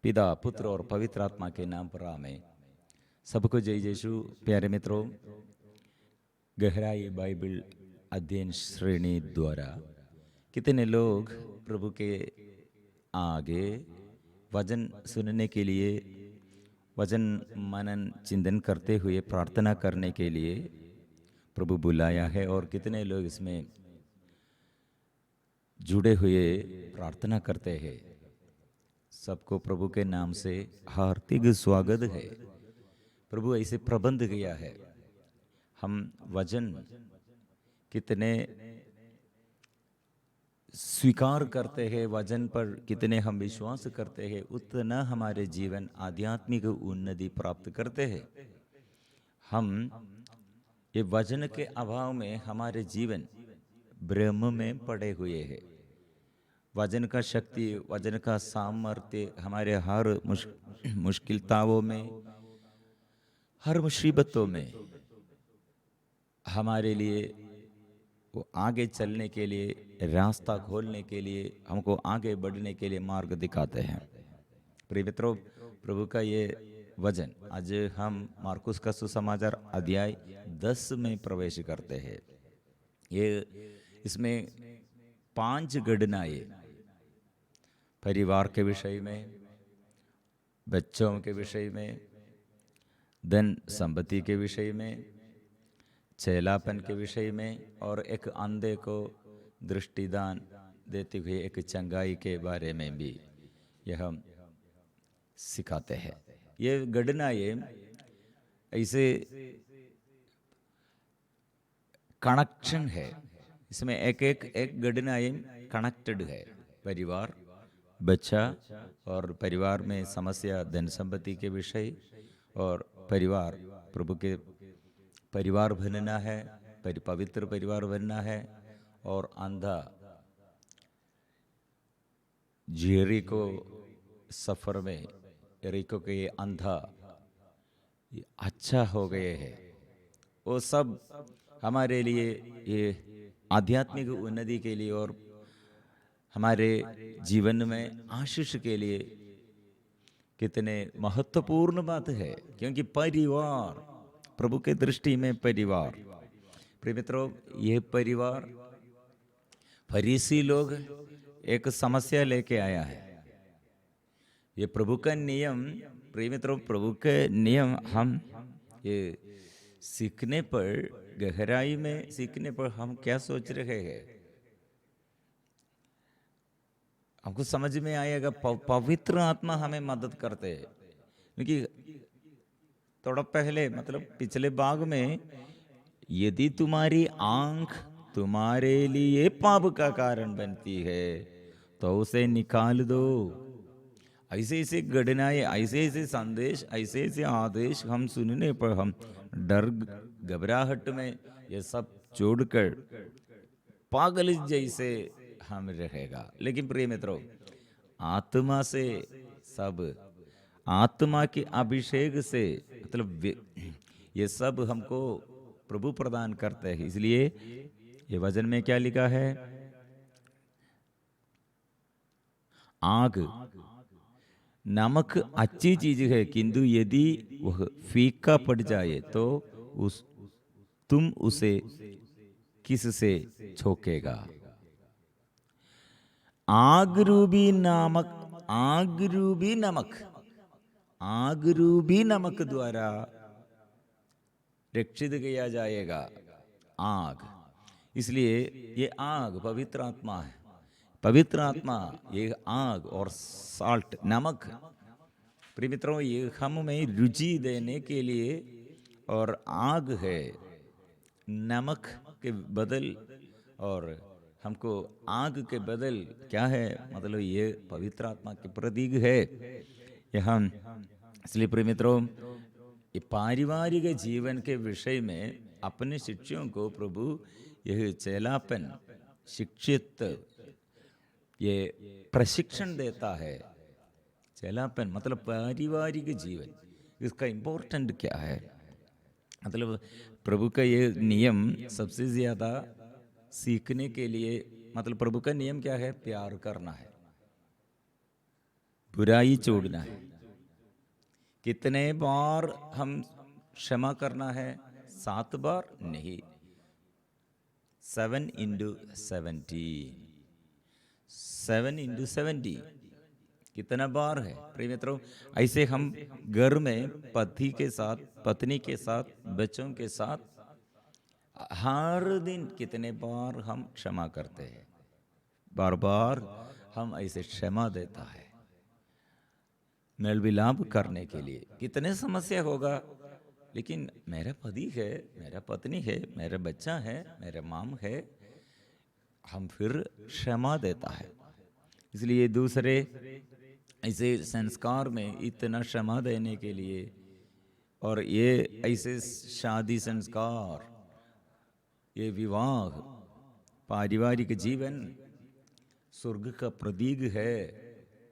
पिता पुत्र और पवित्र आत्मा के नाम पर आमेन। सबको जय यीशु। प्यारे मित्रों, गहराई बाइबल अध्ययन श्रेणी द्वारा कितने लोग प्रभु के आगे वचन सुनने के लिए, वचन मनन चिंतन करते हुए प्रार्थना करने के लिए प्रभु बुलाया है, और कितने लोग इसमें जुड़े हुए प्रार्थना करते हैं। सबको प्रभु के नाम से हार्दिक स्वागत है। प्रभु ऐसे प्रबंध किया है, हम वचन कितने स्वीकार करते हैं, वचन पर कितने हम विश्वास करते हैं, उतना हमारे जीवन आध्यात्मिक उन्नति प्राप्त करते हैं। हम ये वचन के अभाव में हमारे जीवन ब्रह्म में पड़े हुए हैं। वचन का शक्ति, वचन का सामर्थ्य हमारे हर मुश्किलताओं में, हर मुसीबतों में हमारे लिए वो आगे चलने के लिए, रास्ता खोलने के लिए, हमको आगे बढ़ने के लिए मार्ग दिखाते हैं। प्रिय मित्रों, प्रभु का ये वचन आज हम मार्कुस का सुसमाचार अध्याय 10 में प्रवेश करते हैं। ये इसमें 5 घटनाएं परिवार के विषय में, बच्चों के विषय में, धन संपत्ति के विषय में, चेलापन के विषय में, और एक अंधे को दृष्टिदान देते हुए एक चंगाई के बारे में भी यह हम सिखाते हैं। ये घटनाएं ऐसे कनेक्शन है, इसमें एक घटनाएं कनेक्टेड है। परिवार, बच्चा और परिवार में समस्या, धन संपत्ति के विषय, और परिवार प्रभु के परिवार बनना है, पवित्र परिवार बनना है। और अंधा जेरिको सफर में यरीको के अंधा अच्छा हो गए हैं। वो सब हमारे लिए, ये आध्यात्मिक उन्नति के लिए और हमारे जीवन में आशीष के लिए कितने महत्वपूर्ण बात है। क्योंकि परिवार, प्रभु के दृष्टि में परिवार, प्रिय मित्रों, ये परिवार, फरीसी लोग एक समस्या लेके आया है। ये प्रभु का नियम, प्रिय मित्रों, प्रभु के नियम हम ये सीखने पर, गहराई में सीखने पर हम क्या सोच रहे हैं, हमको समझ में आएगा। पवित्र आत्मा हमें मदद करते हैं। क्योंकि थोड़ा पहले, मतलब पिछले भाग में, यदि तुम्हारी आंख तुम्हारे लिए पाप का कारण बनती है तो उसे निकाल दो। ऐसे ऐसे घटनाएं, ऐसे ऐसे संदेश, ऐसे ऐसे आदेश हम सुनने पर हम डर, घबराहट में ये सब छोड़कर पागल जैसे हम रहेगा। लेकिन प्रिय मित्रों, आत्मा से सब, आत्मा के अभिषेक से, मतलब ये सब हमको प्रभु प्रदान करते हैं। इसलिए ये वचन में क्या लिखा है, आग, नमक अच्छी चीज है, किंतु यदि वह फीका पड़ जाए तो तुम उसे किससे छोकेगा। आग रूबी नमक, आग रूबी नमक, आग रूबी नमक द्वारा रक्षित किया जाएगा। आग, इसलिए ये आग पवित्र आत्मा है। पवित्र आत्मा, ये आग और साल्ट, नमक, प्रिय मित्रों, ये हम में रुचि देने के लिए और आग है नमक के बदल, और हमको आग के बदल क्या है, मतलब ये पवित्र आत्मा के प्रतीक है। यहाँ इसलिए प्रिय मित्रों, ये पारिवारिक जीवन के विषय में अपने शिष्यों को प्रभु यह चेलापन, शिक्षित, ये प्रशिक्षण देता है। चेलापन मतलब पारिवारिक जीवन, इसका इम्पोर्टेंट क्या है, मतलब प्रभु का ये नियम सबसे ज्यादा सीखने के लिए, मतलब प्रभु का नियम क्या है, प्यार करना है। बुराई छोड़ना है। कितने बार हम क्षमा करना है? 7 बार नहीं, 7 इंटू 70, 7 इंटू 70 कितना बार है प्रिय मित्रों? ऐसे हम घर में पति के साथ, पत्नी के साथ, बच्चों के साथ हर दिन कितने बार हम क्षमा करते हैं? बार बार हम ऐसे क्षमा देता है मेल विलाप करने के लिए। कितने समस्या होगा, लेकिन मेरा पति है, मेरा पत्नी है, मेरा बच्चा है, मेरा माम है, हम फिर क्षमा देता है। इसलिए दूसरे ऐसे संस्कार में इतना क्षमा देने के लिए, और ये ऐसे शादी संस्कार, ये विवाह, पारिवारिक जीवन स्वर्ग का प्रतीक है।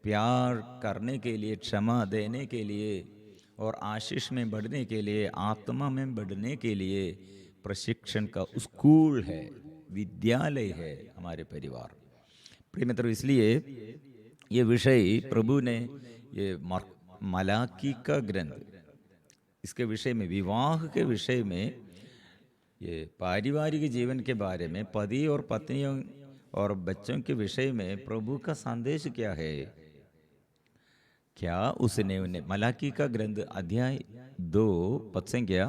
प्यार करने के लिए, क्षमा देने के लिए, और आशीष में बढ़ने के लिए, आत्मा में बढ़ने के लिए प्रशिक्षण का स्कूल है, विद्यालय है हमारे परिवार। प्रिय मित्रों, इसलिए ये विषय प्रभु ने ये मलाकी का ग्रंथ, इसके विषय में, विवाह के विषय में, ये पारिवारिक जीवन के बारे में, पति और पत्नियों और बच्चों के विषय में प्रभु का संदेश क्या है? क्या उसने उन्हें, मलाकी का ग्रंथ अध्याय 2 पद संख्या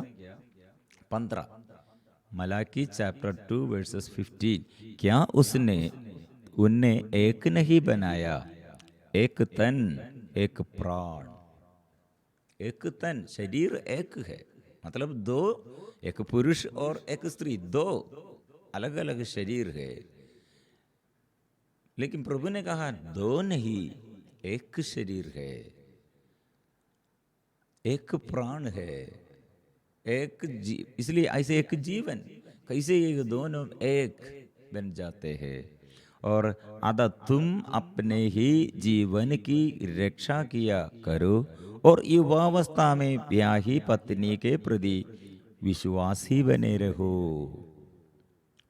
15, मलाकी चैप्टर 2 वर्सेस 15, क्या उसने उन्हें एक नहीं बनाया, एक तन एक प्राण? एक तन, शरीर एक है, मतलब दो, एक पुरुष और एक स्त्री, दो अलग अलग शरीर है। लेकिन प्रभु ने कहा दो नहीं, एक शरीर है, एक प्राण है, एक इसलिए ऐसे एक जीवन, कैसे ये दोनों एक बन जाते हैं? और आदा तुम अपने ही जीवन की रक्षा किया करो, और युवावस्था में ब्याही पत्नी के प्रति विश्वासी बने रहो।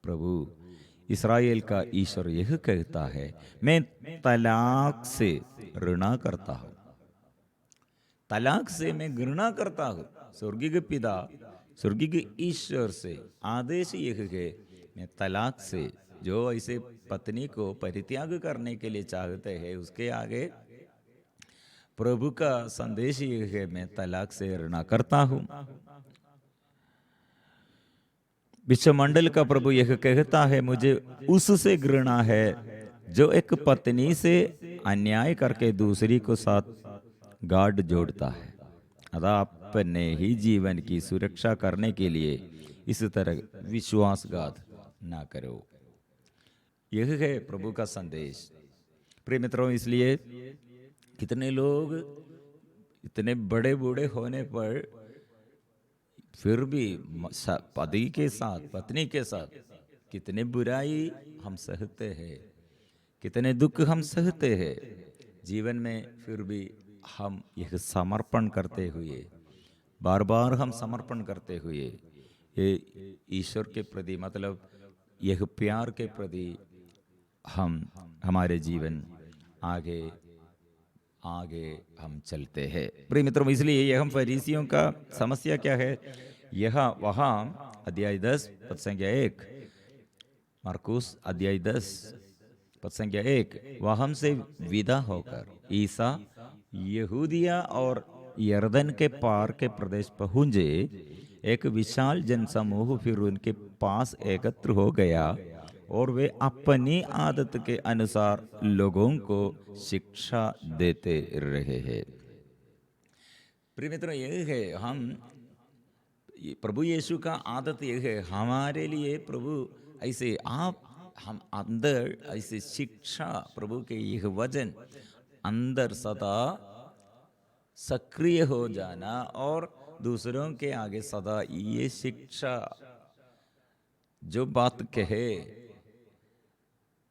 प्रभु इस्राएल का ईश्वर यह कहता है, मैं तलाक से घृणा करता हूं, तलाक से मैं घृणा करता हूं। स्वर्गीय पिता, स्वर्गीय ईश्वर से आदेश यह है, मैं तलाक से, जो ऐसे पत्नी को परित्याग करने के लिए चाहते हैं, उसके आगे प्रभु का संदेश यह है, मैं तलाक से घृणा करता हूं। विश्वमंडल का प्रभु यह कहता है, मुझे उससे घृणा है जो एक पत्नी से अन्याय करके दूसरी को साथ गांठ जोड़ता है। अतः अपने ही जीवन की सुरक्षा करने के लिए इस तरह विश्वासघात ना करो। यह है प्रभु का संदेश। प्रिय मित्रों, इसलिए कितने लोग इतने बड़े बूढ़े होने पर फिर भी पति के साथ, पत्नी के साथ कितने बुराई हम सहते हैं, कितने दुख हम सहते हैं जीवन में, फिर भी हम यह समर्पण करते हुए, बार बार हम समर्पण करते हुए, ये ईश्वर के प्रति, मतलब यह प्यार के प्रति हम हमारे जीवन आगे आगे हम चलते हैं। प्रिय मित्रों, इसलिए यह हम फरीसियों का समस्या क्या है? यह वहां अध्याय 10 पद संख्या 1, मरकुस अध्याय 10 पद संख्या 1, वहां से विदा होकर ईसा यहूदिया और यरदन के पार के प्रदेश पहुंचे। एक विशाल जनसमूह फिर उनके पास एकत्र हो गया और वे अपनी आदत के अनुसार लोगों को शिक्षा देते रहे हैं। प्रिय मित्रों, यह है हम प्रभु यीशु का आदत यह है हमारे लिए। प्रभु ऐसे हम अंदर ऐसे शिक्षा, प्रभु के यह वचन अंदर सदा सक्रिय हो जाना, और दूसरों के आगे सदा ये शिक्षा, जो बात कहे,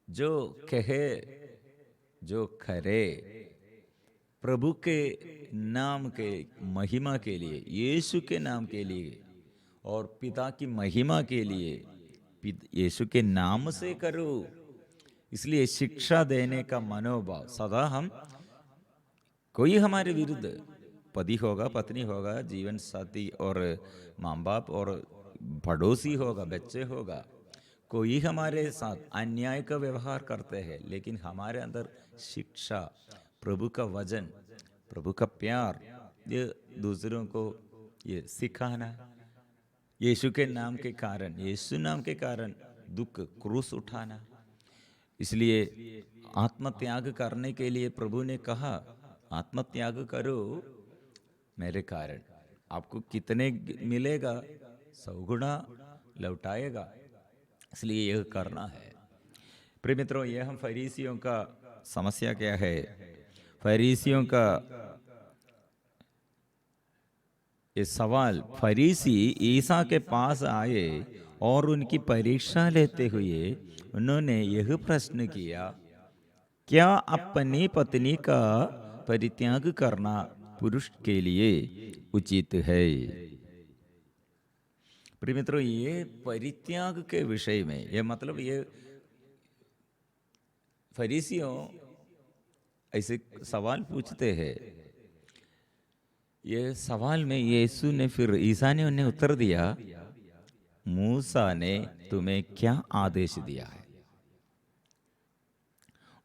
जो कहे, जो करे, प्रभु के नाम के महिमा के लिए, यीशु के नाम के लिए और पिता की महिमा के लिए, यीशु के नाम से करो। इसलिए शिक्षा देने का मनोभाव सदा हम कोई हमारे विरुद्ध, पति होगा, पत्नी होगा, जीवन साथी और माँ बाप और पड़ोसी होगा, बच्चे होगा, कोई हमारे साथ अन्याय का व्यवहार करते हैं, लेकिन हमारे अंदर शिक्षा, प्रभु का वचन, प्रभु का प्यार, ये दूसरों को ये सिखाना, यीशु के नाम के कारण, यीशु नाम के कारण दुख क्रूस उठाना। इसलिए आत्मत्याग करने के लिए प्रभु ने कहा, आत्मत्याग करो मेरे कारण। आपको कितने मिलेगा? 100 गुना लौटाएगा, इसलिए यह करना है। प्रिय मित्रों, यह हम फरीसियों का समस्या क्या है? फरीसियों का ये सवाल, फरीसी ईसा के पास आए और उनकी परीक्षा लेते हुए उन्होंने यह प्रश्न किया, क्या अपनी पत्नी का परित्याग करना पुरुष के लिए उचित है? प्रिय मित्रों, ये परित्याग के विषय में, ये मतलब ये फरीसियों ऐसे सवाल पूछते हैं। ये सवाल में यीशु ने, फिर ईसा ने उन्हें उत्तर दिया, मूसा ने तुम्हें क्या आदेश दिया है?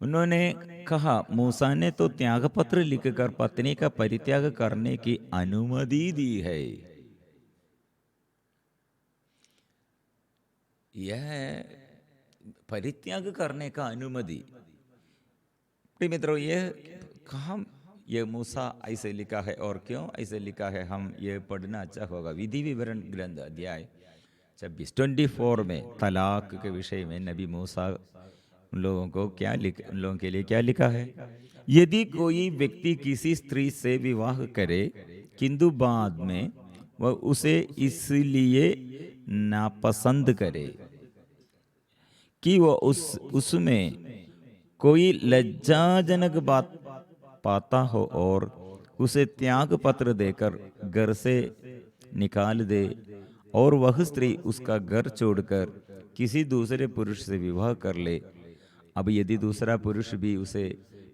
उन्होंने कहा, मूसा ने तो त्यागपत्र लिखकर पत्नी का परित्याग करने की अनुमति दी है। यह परित्याग करने का अनुमति। प्रिय मित्रों, यह कहाँ ये मूसा ऐसे लिखा है और क्यों ऐसे लिखा है, हम ये पढ़ना अच्छा होगा। विधि विवरण ग्रंथ अध्याय 24 में तलाक के विषय में नबी मूसा उन लोगों को क्या उन लोगों के लिए क्या लिखा है? यदि कोई व्यक्ति किसी स्त्री से विवाह करे किंतु बाद में वह उसे इसलिए नापसंद करे कि वह उसमें कोई लज्जाजनक बात पाता हो और उसे त्याग पत्र देकर घर से निकाल दे और वह स्त्री उसका घर छोड़कर किसी दूसरे पुरुष से विवाह कर ले, अब यदि दूसरा पुरुष भी उसे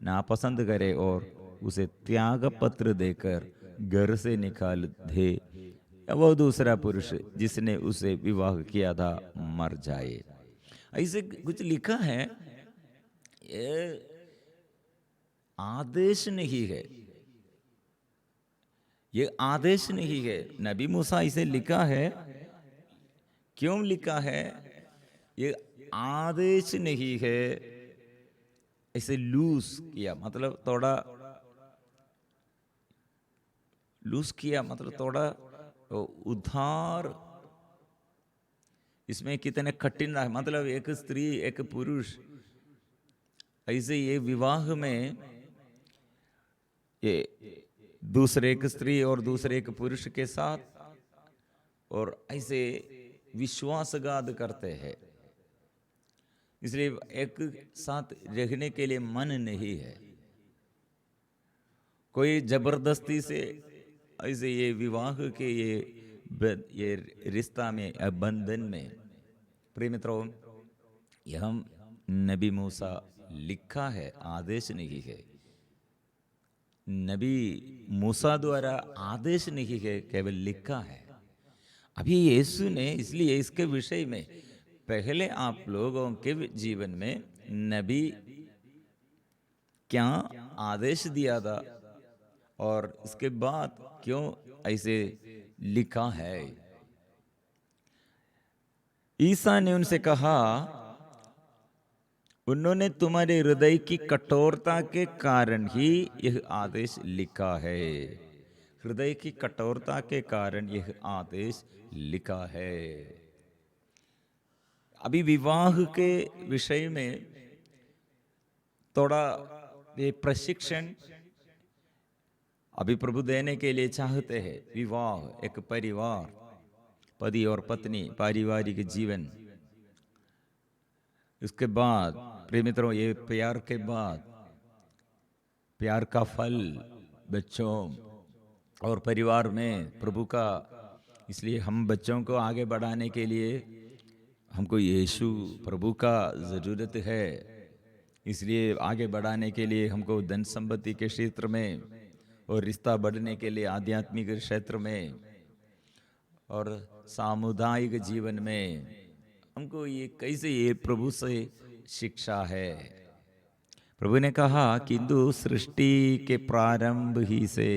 नापसंद करे और उसे त्याग पत्र देकर घर से निकाल दे, वह दूसरा पुरुष जिसने उसे विवाह किया था मर जाए। ऐसे कुछ लिखा है। ये आदेश नहीं है, ये आदेश नहीं है। नबी मूसा इसे लिखा है, क्यों लिखा है? ये आदेश नहीं है। इसे लूज किया, मतलब थोड़ा लूज किया, मतलब थोड़ा उधार। इसमें कितने कठिन है, मतलब एक स्त्री एक पुरुष ऐसे ये विवाह में ये दूसरे एक स्त्री और दूसरे एक पुरुष के साथ और ऐसे विश्वासघात करते हैं, इसलिए एक साथ रहने के लिए मन नहीं है। कोई जबरदस्ती से ऐसे ये विवाह के ये रिश्ता में, बंधन में, प्रिय मित्रों, यह हम नबी मूसा लिखा है, आदेश नहीं है। नबी मूसा द्वारा आदेश नहीं है, केवल लिखा है। अभी यीशु ने इसलिए इसके विषय में पहले आप लोगों के जीवन में नबी क्या आदेश दिया था और इसके बाद क्यों ऐसे लिखा है। ईसा ने उनसे कहा, उन्होंने तुम्हारे हृदय की कठोरता के कारण ही यह आदेश लिखा है। हृदय की कठोरता के कारण यह आदेश लिखा है। अभी विवाह के विषय में थोड़ा ये प्रशिक्षण अभी प्रभु देने के लिए चाहते हैं। विवाह एक परिवार, पति और पत्नी, पारिवारिक जीवन, इसके बाद प्रिय मित्रों, ये प्यार के बाद प्यार का फल बच्चों और परिवार में प्रभु का। इसलिए हम बच्चों को आगे बढ़ाने के लिए हमको यीशु प्रभु का ज़रूरत है। इसलिए आगे बढ़ाने के लिए हमको धन संपत्ति के क्षेत्र में और रिश्ता बढ़ने के लिए आध्यात्मिक क्षेत्र में और सामुदायिक जीवन में हमको ये कैसे ये प्रभु से शिक्षा है। प्रभु ने कहा कि हिंदू सृष्टि के प्रारंभ ही से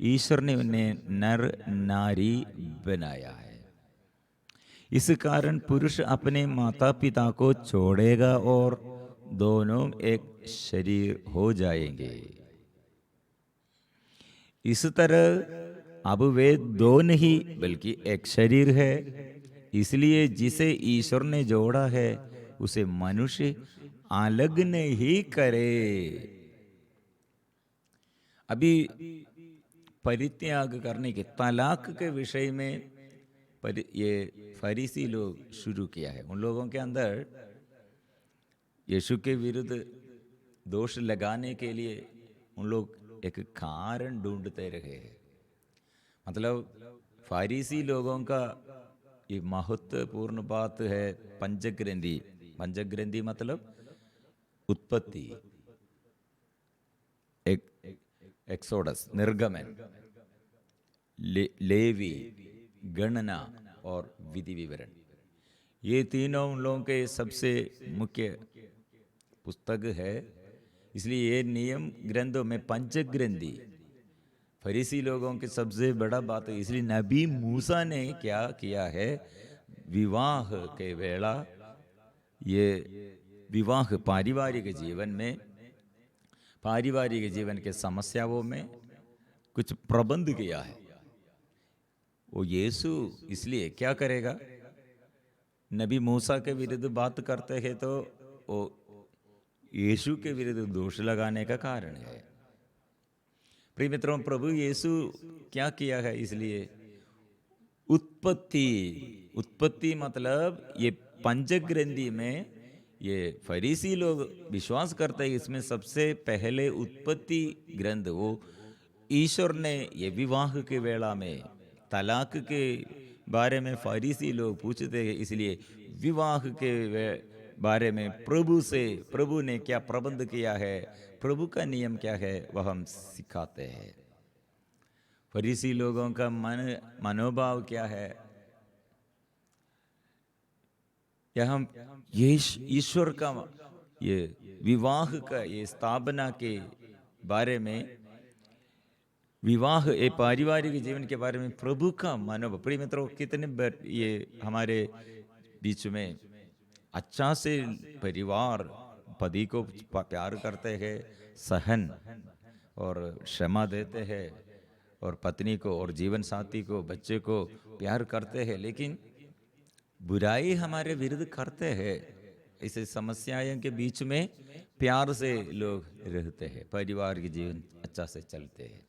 ईश्वर ने उन्हें नर नारी बनाया है। इस कारण पुरुष अपने माता पिता को छोड़ेगा और दोनों एक शरीर हो जाएंगे। इस तरह अब वे दो नहीं बल्कि एक शरीर है। इसलिए जिसे ईश्वर ने जोड़ा है उसे मनुष्य अलग नहीं करे। अभी परित्याग करने के तलाक के विषय में ये फरीसी लोग शुरू किया है। उन लोगों के अंदर यीशु के विरुद्ध दोष लगाने के लिए उन लोग एक कारण ढूंढते रहे हैं। मतलब फारिसी लोगों का ये महत्वपूर्ण बात है पंचग्रंथि। पंचग्रंथि मतलब उत्पत्ति, एक्सोडस, निर्गमन, लेवी, गणना और विधि विवरण। ये तीनों उन लोगों के सबसे मुख्य पुस्तक है। इसलिए ये नियम ग्रंथों में पंचग्रंथि फरीसी लोगों की सबसे बड़ा बात है। इसलिए नबी मूसा ने क्या किया है, विवाह के वेला ये विवाह पारिवारिक जीवन में, पारिवारिक जीवन के समस्याओं में कुछ प्रबंध किया है। वो यीशु इसलिए क्या करेगा, नबी मूसा के विरुद्ध बात करते हैं तो वो यीशु के विरुद्ध दोष लगाने का कारण है। प्रिय मित्रों, प्रभु यीशु क्या किया है, इसलिए उत्पत्ति मतलब ये पंचग्रंथि में ये फरीसी लोग विश्वास करते हैं इसमें सबसे पहले उत्पत्ति ग्रंथ वो ईश्वर ने ये विवाह के वेला में तलाक के बारे में फरीसी लोग पूछते हैं। इसलिए विवाह के बारे में प्रभु ने क्या प्रबंध किया है, प्रभु का नियम क्या है, वह हम सिखाते हैं। फरीसी लोगों का मनोभाव क्या है, यह हम ईश्वर का ये विवाह का ये स्थापना के बारे में, विवाह ये पारिवारिक जीवन के बारे में प्रभु का मनोभाव। प्रिय मित्रों, कितने ये हमारे बीच में अच्छा से परिवार पति को प्यार करते हैं, सहन और क्षमा देते हैं, और पत्नी को और जीवन साथी को, बच्चे को प्यार करते हैं, लेकिन बुराई हमारे विरुद्ध करते हैं। इसे समस्याओं के बीच में प्यार से लोग रहते हैं, परिवार के जीवन अच्छा से चलते हैं।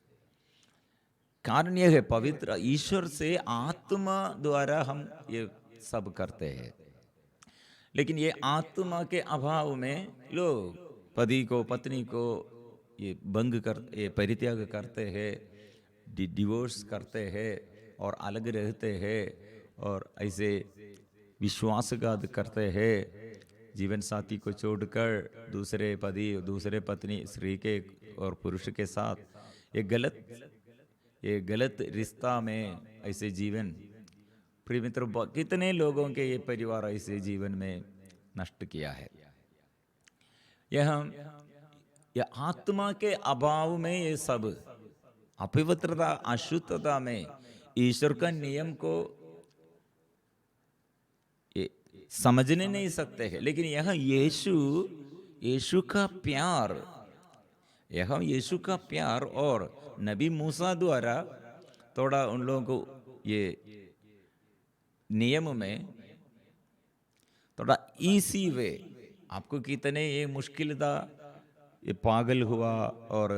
कारण यह है पवित्र ईश्वर से आत्मा द्वारा हम ये सब करते हैं, लेकिन ये आत्मा के अभाव में लोग पति को पत्नी को ये ये परित्याग करते हैं, डिवोर्स करते हैं और अलग रहते हैं, और ऐसे विश्वासघात करते हैं। जीवन साथी को छोड़कर दूसरे पति, दूसरे पत्नी, स्त्री के और पुरुष के साथ ये गलत रिश्ता में ऐसे जीवन। प्रिय मित्रों, कितने लोगों के ये परिवार ऐसे जीवन में नष्ट किया है। यह आत्मा के अभाव में ये सब अपवित्रता, अशुद्धता में ईश्वर का नियम को ये समझने नहीं सकते हैं। लेकिन यह यीशु का प्यार, यह यीशु का प्यार और नबी मूसा द्वारा थोड़ा उन लोगों को ये नियम में थोड़ा इसी वे, आपको कितने ये मुश्किल था, ये पागल हुआ और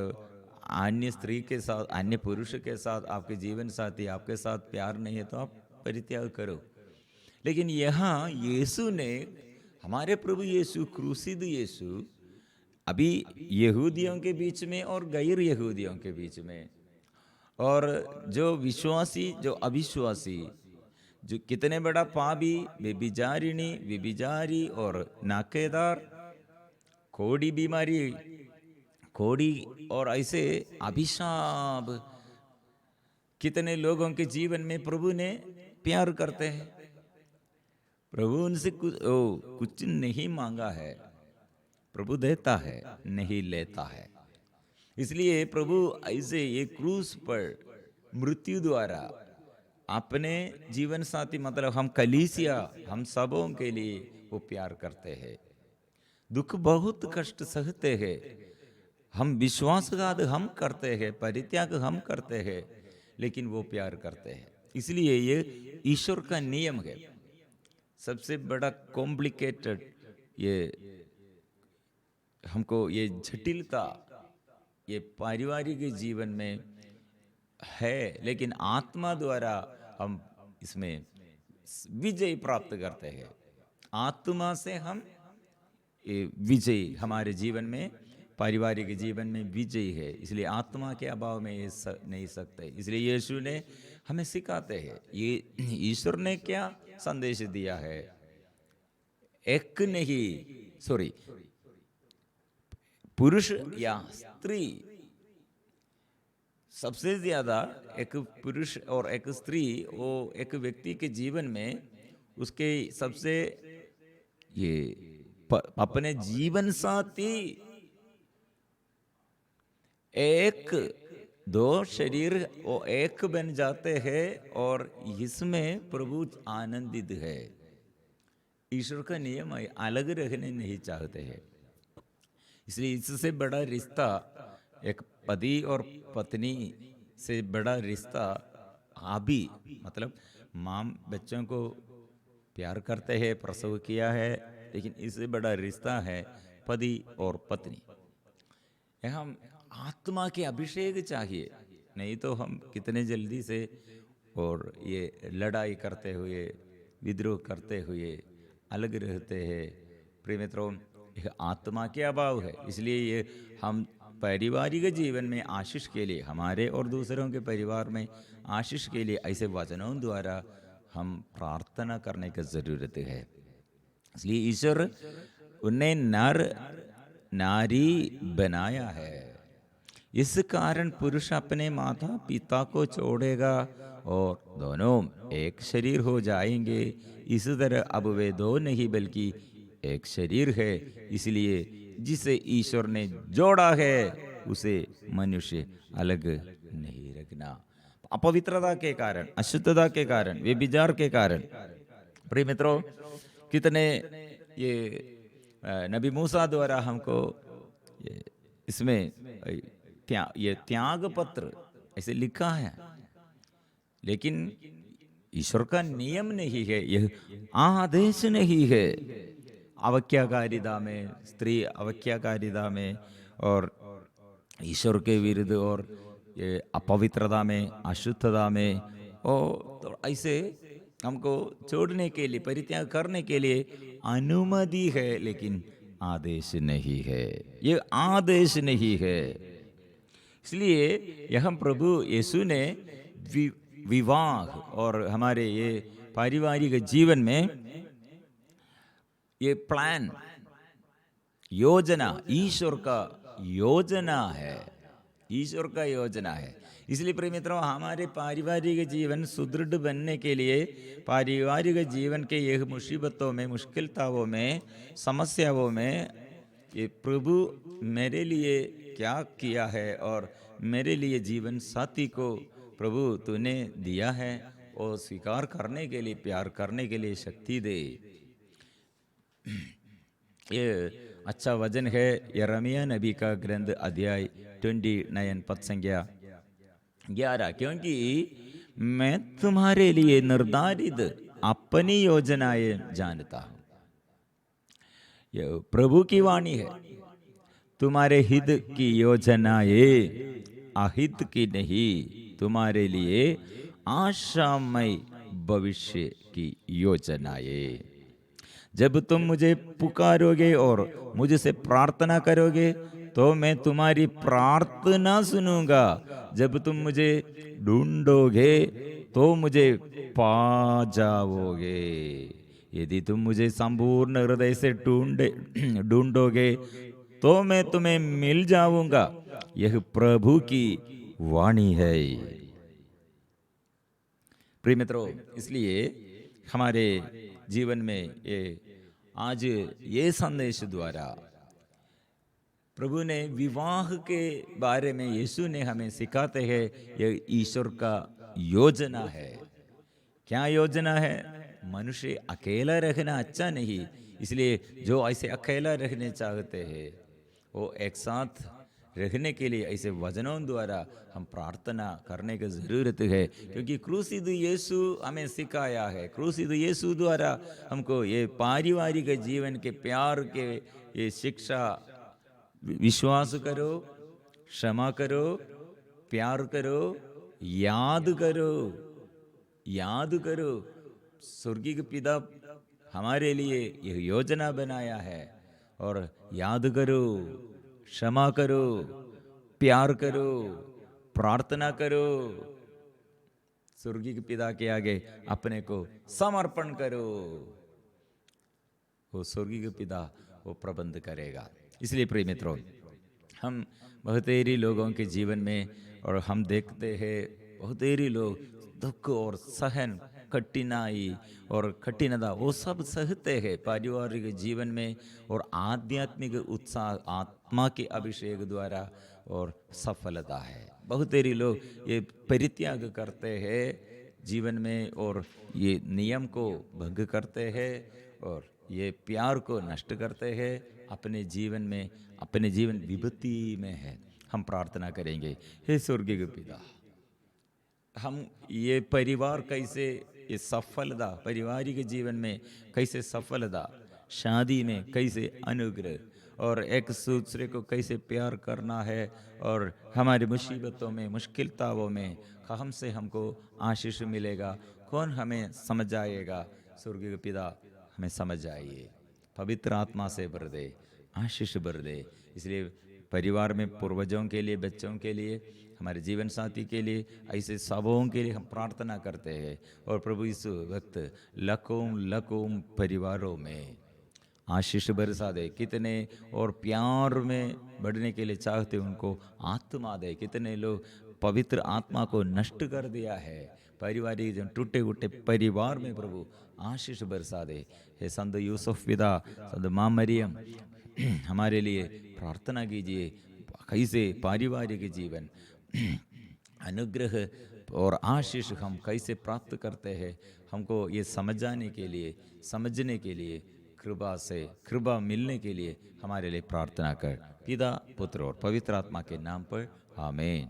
अन्य स्त्री के साथ, अन्य पुरुष के साथ आपके जीवन साथी आपके साथ प्यार नहीं है तो आप परित्याग करो। लेकिन यहाँ यीशु ने, हमारे प्रभु यीशु, क्रूसिद यीशु, अभी यहूदियों के बीच में और गैर यहूदियों के बीच में, और जो विश्वासी जो अविश्वासी, जो कितने बड़ा पापी, व्यभिचारिणी, व्यभिचारी और नाकेदार, कोड़ी बीमारी, कोड़ी और ऐसे अभिशाप कितने लोगों के जीवन में प्रभु ने प्यार करते हैं। प्रभु उनसे कुछ नहीं मांगा है, प्रभु देता है, नहीं लेता है। इसलिए प्रभु ऐसे ये क्रूस पर मृत्यु द्वारा अपने जीवन साथी मतलब हम कलीसिया, हम सबों के लिए वो प्यार करते हैं। दुख बहुत कष्ट सहते हैं, हम विश्वासघात हम करते हैं, परित्याग हम करते हैं, लेकिन वो प्यार करते हैं। इसलिए ये ईश्वर का नियम है। सबसे बड़ा कॉम्प्लिकेटेड ये हमको ये जटिलता ये पारिवारिक जीवन में है, लेकिन आत्मा द्वारा हम इसमें विजय प्राप्त करते हैं। आत्मा से हम ये विजय हमारे जीवन में, पारिवारिक जीवन में विजय है। इसलिए आत्मा के अभाव में ये नहीं सकते। इसलिए यीशु ने हमें सिखाते हैं। ये ईश्वर ने क्या संदेश दिया है? एक नहीं, सॉरी, पुरुष या स्त्री, सबसे ज्यादा एक पुरुष और एक स्त्री, वो एक व्यक्ति के जीवन में उसके सबसे ये अपने जीवन साथी, एक दो शरीर वो एक बन जाते हैं और इसमें प्रभु आनंदित है। ईश्वर का नियम अलग रहने नहीं चाहते हैं। इसलिए इससे बड़ा रिश्ता, एक पति और पत्नी से बड़ा रिश्ता अभी मतलब माँ बच्चों को प्यार करते हैं, प्रसव किया है, लेकिन इससे बड़ा रिश्ता है पति और पत्नी। यहाँ आत्मा के अभिषेक चाहिए, नहीं तो हम कितने जल्दी से और ये लड़ाई करते हुए, विद्रोह करते हुए अलग रहते हैं। प्रिय मित्रों, आत्मा के अभाव है। इसलिए ये हम पारिवारिक जीवन में आशीष के लिए, हमारे और दूसरों के परिवार में आशीष के लिए ऐसे वचनों द्वारा हम प्रार्थना करने की जरूरत है। इसलिए ईश्वर उन्हें नर नारी बनाया है। इस कारण पुरुष अपने माता पिता को छोड़ेगा और दोनों एक शरीर हो जाएंगे। इस तरह अब वे दो नहीं बल्कि एक शरीर है। इसलिए जिसे ईश्वर ने जोड़ा है उसे मनुष्य अलग नहीं रखना। अपवित्रता के कारण, अशुद्धता के कारण, व्यभिचार के कारण, प्रिय मित्रों, कितने ये नबी मूसा द्वारा हमको इसमें ये त्याग पत्र ऐसे लिखा है, लेकिन ईश्वर का नियम नहीं है, यह आदेश नहीं है। अवज्ञाकारिता में, स्त्री अवज्ञाकारिता में और ईश्वर के विरुद्ध और ये अपवित्रता में, अशुद्धता में, और तो ऐसे हमको छोड़ने के लिए, परित्याग करने के लिए अनुमति है, लेकिन आदेश नहीं है। ये आदेश नहीं है। इसलिए यह प्रभु यीशु ने विवाह और हमारे ये पारिवारिक जीवन में ये प्लान, योजना, ईश्वर का योजना है, ईश्वर का योजना है। इसलिए प्रिय मित्रों, हमारे पारिवारिक जीवन सुदृढ़ बनने के लिए, पारिवारिक जीवन के यह मुसीबतों में, मुश्किलताओं में, समस्याओं में, ये प्रभु मेरे लिए क्या किया है और मेरे लिए जीवन साथी को प्रभु तूने दिया है, और स्वीकार करने के लिए, प्यार करने के लिए शक्ति दे। ये अच्छा वचन है यिर्मयाह नबी का ग्रंथ अध्याय 29 पद संख्या 11, क्योंकि मैं तुम्हारे लिए निर्धारित अपनी योजनाएं जानता हूं। यह प्रभु की वाणी है। तुम्हारे हित की योजनाएं अहित की नहीं, तुम्हारे लिए आशामय भविष्य की योजनाएं। जब तुम मुझे पुकारोगे और मुझसे प्रार्थना करोगे तो मैं तुम्हारी प्रार्थना सुनूंगा। जब तुम मुझे ढूंढोगे तो मुझे पा जाओगे। यदि तुम मुझे संपूर्ण हृदय से ढूंढोगे तो मैं तुम्हें मिल जाऊंगा। यह प्रभु की वाणी है। प्रिय मित्रों, इसलिए हमारे जीवन में ये आज ये संदेश द्वारा प्रभु ने विवाह के बारे में यीशु ने हमें सिखाते हैं। ये ईश्वर का योजना है। क्या योजना है? मनुष्य अकेला रहना अच्छा नहीं, इसलिए जो ऐसे अकेला रहने चाहते हैं वो एक साथ रहने के लिए ऐसे वचनों द्वारा हम प्रार्थना करने की ज़रूरत है, क्योंकि क्रूसिद यीशु हमें सिखाया है। क्रूसिद यीशु द्वारा हमको ये पारिवारिक जीवन के प्यार के ये शिक्षा, विश्वास करो, क्षमा करो, प्यार करो, याद करो, याद करो। स्वर्गीय पिता हमारे लिए यह योजना बनाया है। और याद करो, क्षमा करो, प्यार करो, प्रार्थना करो, स्वर्गीय पिता के आगे अपने को समर्पण करो। वो स्वर्गीय पिता वो प्रबंध करेगा। इसलिए प्रिय मित्रों, हम बहुतेरी लोगों के जीवन में और हम देखते हैं बहुतेरी लोग दुख और सहन, कठिनाई और कठिनता वो सब सहते हैं पारिवारिक जीवन में, और आध्यात्मिक उत्साह आत्मा के अभिषेक द्वारा और सफलता है। बहुतेरी लोग ये परित्याग करते हैं जीवन में और ये नियम को भंग करते हैं और ये प्यार को नष्ट करते हैं अपने जीवन में। अपने जीवन विपत्ति में है। हम प्रार्थना करेंगे, हे स्वर्गीय पिता, हम ये परिवार कैसे ये सफलता, पारिवारिक जीवन में कैसे सफलता, शादी में कैसे अनुग्रह, और एक दूसरे को कैसे प्यार करना है, और हमारी मुसीबतों में, मुश्किलताओं में हमसे हमको आशीष मिलेगा। कौन हमें समझ आएगा? स्वर्गीय पिता हमें समझ आइए, पवित्र आत्मा से भर दे, आशीष भर दे। इसलिए परिवार में पूर्वजों के लिए, बच्चों के लिए, हमारे जीवन साथी के लिए, ऐसे सबों के लिए हम प्रार्थना करते हैं। और प्रभु इस वक्त लखों परिवारों में आशीष बरसा दे। कितने और प्यार में बढ़ने के लिए चाहते उनको आत्मा दे। कितने लोग पवित्र आत्मा को नष्ट कर दिया है पारिवारिक जो टूटे फूटे परिवार में, प्रभु आशीष बरसा दे। हे संत यूसुफ पिता, संत माँ मरियम, हमारे लिए प्रार्थना कीजिए। कैसे पारिवारिक जीवन अनुग्रह और आशीष हम कैसे प्राप्त करते हैं, हमको ये समझाने के लिए, समझने के लिए, कृपा से कृपा मिलने के लिए हमारे लिए प्रार्थना कर। पिता, पुत्र और पवित्र आत्मा के नाम पर आमीन।